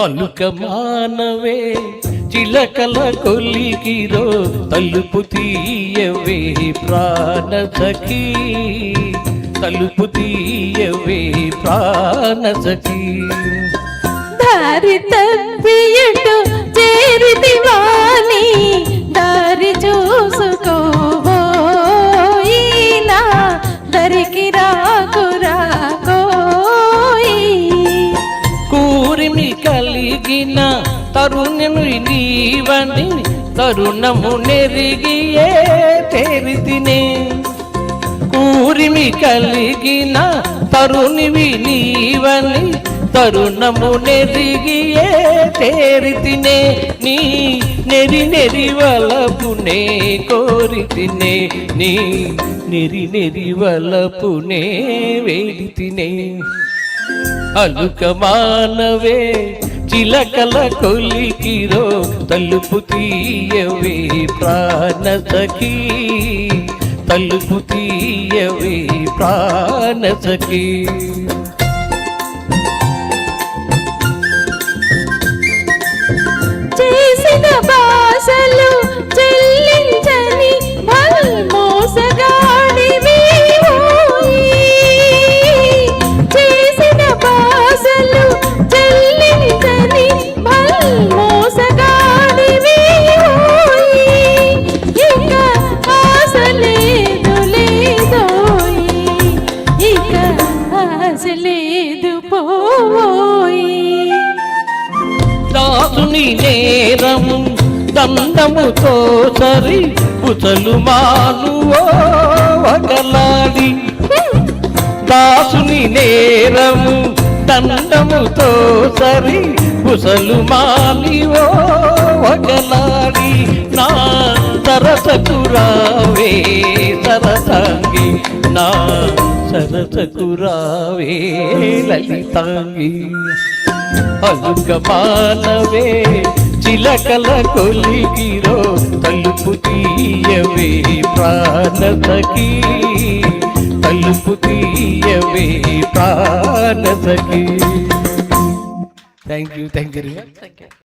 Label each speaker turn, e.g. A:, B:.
A: అలుక మానవే చిలకల కొలికిరో తలుపు తీయవే ప్రాణ సఖీ తలుపు తీయవే ప్రాణ సఖీ
B: దారి తప్పియటు చేరితివాని దారి చూసుకోబోయినా దరికి రాకురాకోయి
A: కూరిమి కలిగిన తరుణము నీవని తరుణము నెరిగియే తేరితినే కూరిమి కలిగిన తరుణివి నీవని తరుణము నెరిగియే తేరితినే నీ నెరి నెరి వలపునే కోరితినే నీ నెరి నెరి వలపునే వేడితినే అలుక మానవే చిలకల కొలికిరో తలుపు తీయవే ప్రాణ సఖీ తలుపు తీయవే ప్రాణ సఖీ
B: చేసిన బాసలు చెల్లించని మోసగాడివి చేసిన బాసలు చెల్లించని మోసగాడివి ఇక ఆశ లేదు లేదోయి ఇక ఆశ లేదు పోయి
A: దాసుని నేరము దండముతో సరి పుసలు మానువో వగలాడి దాసుని నేరము దండముతో సరి పుసలు మానివో వగలాడి నా సరసకు రావే సరసాంగి నా సరసకు రావే లలితాంగి అలుక మానవే చిలకల కొలికిరో తలుపు తీయవే ప్రాణ సఖీ తలుపు తీయవే ప్రాణ సఖీ థ్యాంక్ యూ